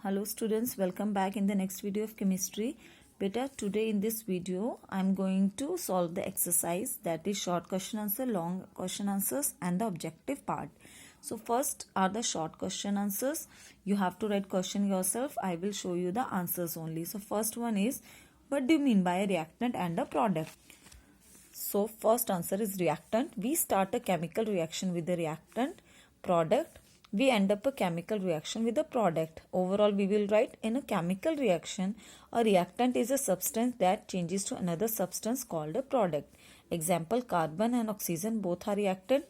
Hello students, welcome back in the next video of chemistry. Beta, today in this video I am going to solve the exercise, that is short question answer, long question answers and the objective part. So first are the short question answers. You have to write question yourself. I will show you the answers only. So first one is, what do you mean by a reactant and a product? So first answer is reactant. We start a chemical reaction with the reactant. Product, we end up a chemical reaction with a product. Overall, we will write, in a chemical reaction, a reactant is a substance that changes to another substance called a product. Example, carbon and oxygen both are reactant,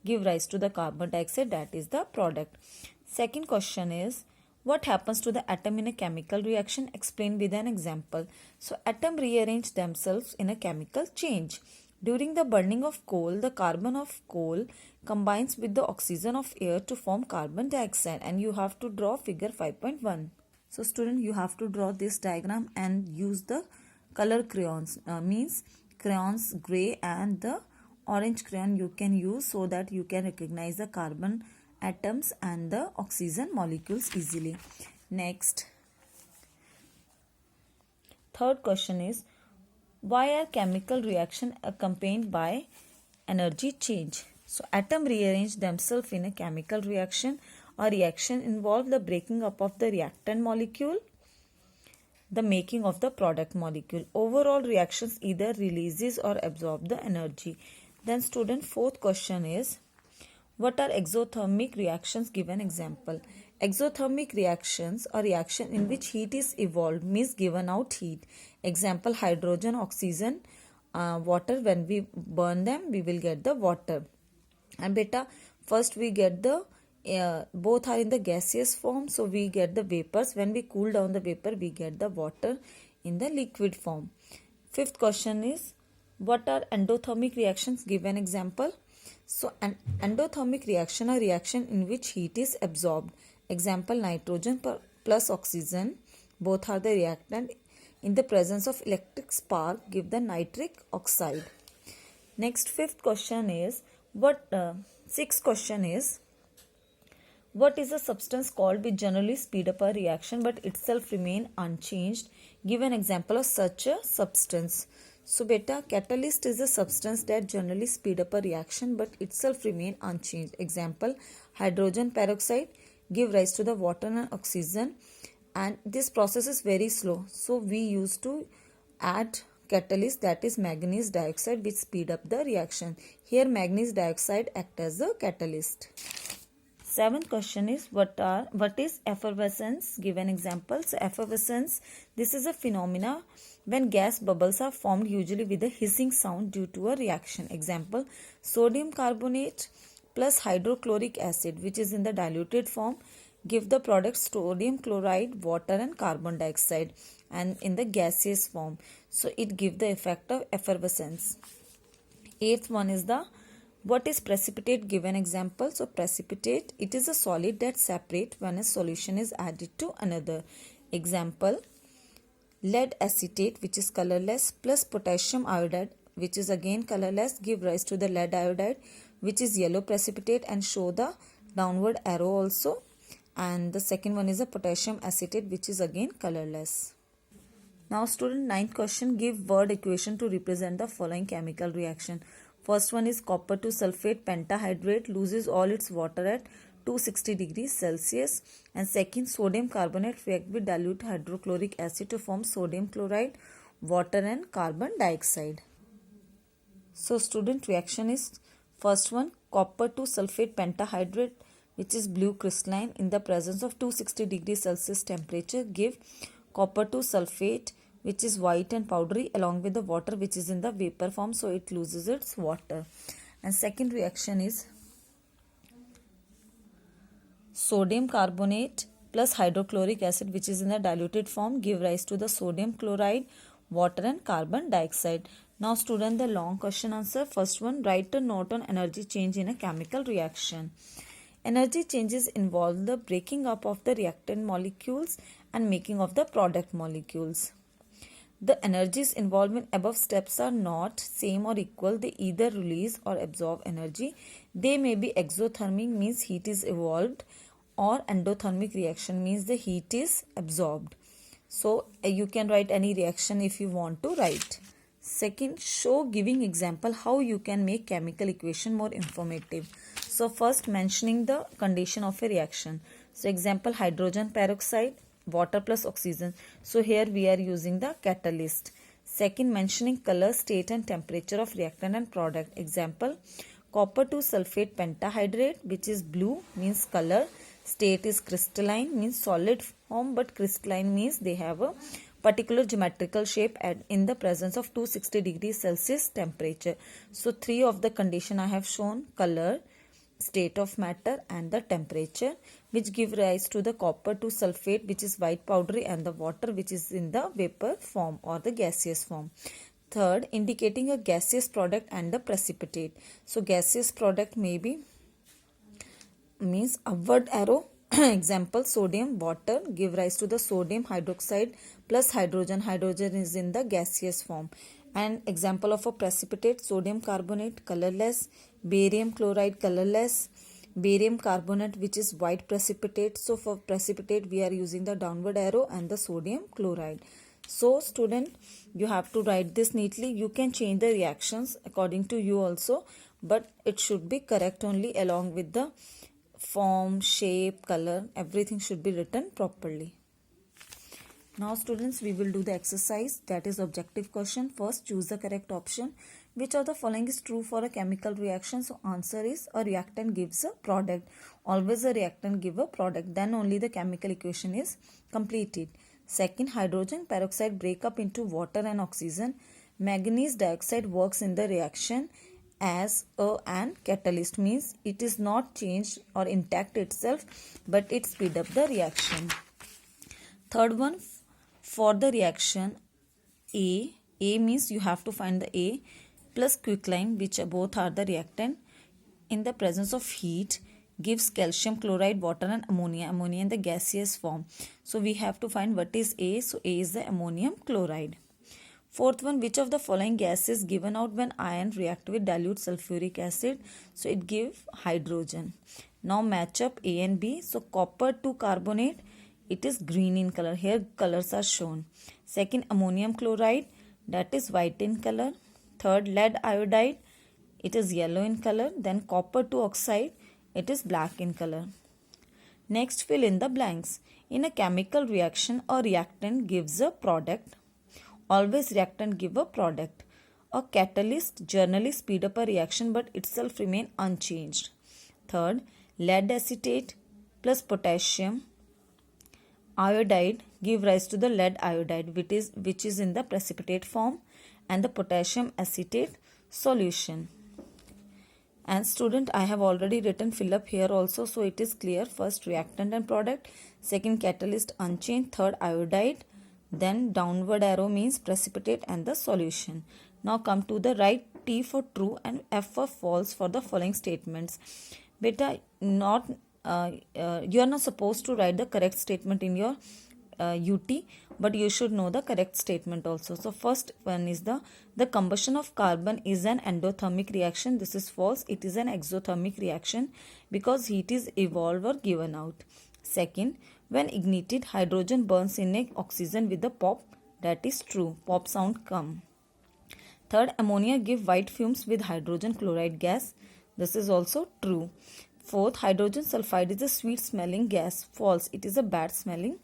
give rise to the carbon dioxide, that is the product. Second question is, what happens to the atom in a chemical reaction? Explain with an example. So atom rearrange themselves in a chemical change. During the burning of coal, the carbon of coal combines with the oxygen of air to form carbon dioxide, and you have to draw figure 5.1. So student, you have to draw this diagram and use the color crayons, means crayons gray and the orange crayon you can use, so that you can recognize the carbon atoms and the oxygen molecules easily. Next, third question is, why are chemical reaction accompanied by energy change? So atom rearrange themselves in a chemical reaction. A reaction involves the breaking up of the reactant molecule, the making of the product molecule. Overall, reactions either releases or absorb the energy. Then student, fourth question is, what are exothermic reactions? Give an example. Exothermic reactions are reaction in which heat is evolved, means given out heat. Example, hydrogen, oxygen, water. When we burn them, we will get the water. And beta, first we get the both are in the gaseous form, so we get the vapors. When we cool down the vapor, we get the water in the liquid form. Fifth question is, what are endothermic reactions? Give an example. So an endothermic reaction, a reaction in which heat is absorbed. Example, nitrogen plus oxygen, both are the reactant. In the presence of electric spark, give the nitric oxide. Next, fifth question is, sixth question is, what is a substance called which generally speed up a reaction but itself remain unchanged? Give an example of such a substance. So beta, catalyst is a substance that generally speed up a reaction but itself remain unchanged. Example, hydrogen peroxide give rise to the water and oxygen, and this process is very slow. So we used to add catalyst, that is manganese dioxide, which speed up the reaction. Here manganese dioxide act as a catalyst. Seventh question is, what is effervescence? Give an example. So effervescence, this is a phenomena when gas bubbles are formed, usually with a hissing sound due to a reaction. Example, sodium carbonate plus hydrochloric acid, which is in the diluted form, give the product sodium chloride, water and carbon dioxide, and in the gaseous form. So it gives the effect of effervescence. Eighth one is the, what is precipitate? Give an example. So precipitate, it is a solid that separates when a solution is added to another. Example, lead acetate, which is colorless, plus potassium iodide, which is again colorless, give rise to the lead iodide, which is yellow precipitate, and show the downward arrow also. And the second one is a potassium acetate, which is again colorless. Now student, ninth question, give word equation to represent the following chemical reaction. First one is copper to sulfate pentahydrate loses all its water at 260 degrees Celsius. And second, sodium carbonate react with dilute hydrochloric acid to form sodium chloride, water and carbon dioxide. So student, reaction is, first one, copper to sulfate pentahydrate, which is blue crystalline, in the presence of 260 degrees Celsius temperature, give copper to sulfate, which is white and powdery, along with the water, which is in the vapor form, so it loses its water. And second reaction is sodium carbonate plus hydrochloric acid, which is in the diluted form, give rise to the sodium chloride, water and carbon dioxide. Now student, the long question answer. First one, write a note on energy change in a chemical reaction. Energy changes involve the breaking up of the reactant molecules and making of the product molecules. The energies involved in above steps are not same or equal. They either release or absorb energy. They may be exothermic, means heat is evolved, or endothermic reaction means the heat is absorbed. So you can write any reaction if you want to write. Second, show giving example how you can make chemical equation more informative. So first, mentioning the condition of a reaction. So example, hydrogen peroxide, water plus oxygen. So here we are using the catalyst. Second, mentioning color, state and temperature of reactant and product. Example, copper 2 sulfate pentahydrate, which is blue, means color. State is crystalline, means solid form, but crystalline means they have a particular geometrical shape in the presence of 260 degrees Celsius temperature. So three of the condition I have shown: color, state of matter and the temperature, which give rise to the copper 2 sulfate, which is white powdery, and the water, which is in the vapor form or the gaseous form. Third, indicating a gaseous product and the precipitate. So gaseous product may be means upward arrow. Example, sodium, water, give rise to the sodium hydroxide plus hydrogen. Hydrogen is in the gaseous form. And example of a precipitate, sodium carbonate, colorless, barium chloride, colorless, barium carbonate, which is white precipitate. So for precipitate we are using the downward arrow and the sodium chloride. So student, you have to write this neatly. You can change the reactions according to you also, but it should be correct only, along with the form, shape, color, everything should be written properly. Now students, we will do the exercise, that is objective question. First, choose the correct option. Which of the following is true for a chemical reaction? So answer is, a reactant gives a product. Always a reactant give a product, then only the chemical equation is completed. Second, hydrogen peroxide break up into water and oxygen. Manganese dioxide works in the reaction as an catalyst, means it is not changed or intact itself, but it speed up the reaction. Third one, for the reaction A means you have to find the A plus quicklime, which both are the reactant, in the presence of heat gives calcium chloride, water and ammonia in the gaseous form. So we have to find what is A. So A is the ammonium chloride. Fourth one, which of the following gas is given out when iron react with dilute sulfuric acid? So it gives hydrogen. Now match up A and B. So copper 2 carbonate, it is green in color. Here colors are shown. Second, ammonium chloride, that is white in color. Third, lead iodide, it is yellow in color. Then copper 2 oxide, it is black in color. Next, fill in the blanks. In a chemical reaction, a reactant gives a product. Always reactant give a product. A catalyst generally speed up a reaction but itself remain unchanged. Third, lead acetate plus potassium iodide give rise to the lead iodide, which is in the precipitate form, and the potassium acetate solution. And student, I have already written fill up here also, so it is clear. First, reactant and product. Second, catalyst unchanged. Third, iodide. Then downward arrow means precipitate and the solution. Now come to the right, T for true and F for false for the following statements. Beta, you are not supposed to write the correct statement in your UT, but you should know the correct statement also. So first one is the combustion of carbon is an endothermic reaction. This is false. It is an exothermic reaction because heat is evolved or given out. Second, when ignited, hydrogen burns in a oxygen with a pop. That is true. Pop sound come. Third, ammonia give white fumes with hydrogen chloride gas. This is also true. Fourth, hydrogen sulfide is a sweet smelling gas. False. It is a bad smelling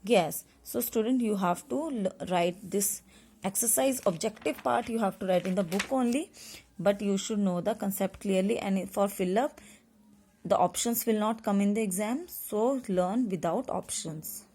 gas. So student, you have to write this exercise objective part. You have to write in the book only, but you should know the concept clearly, and for fill up, the options will not come in the exam, so learn without options.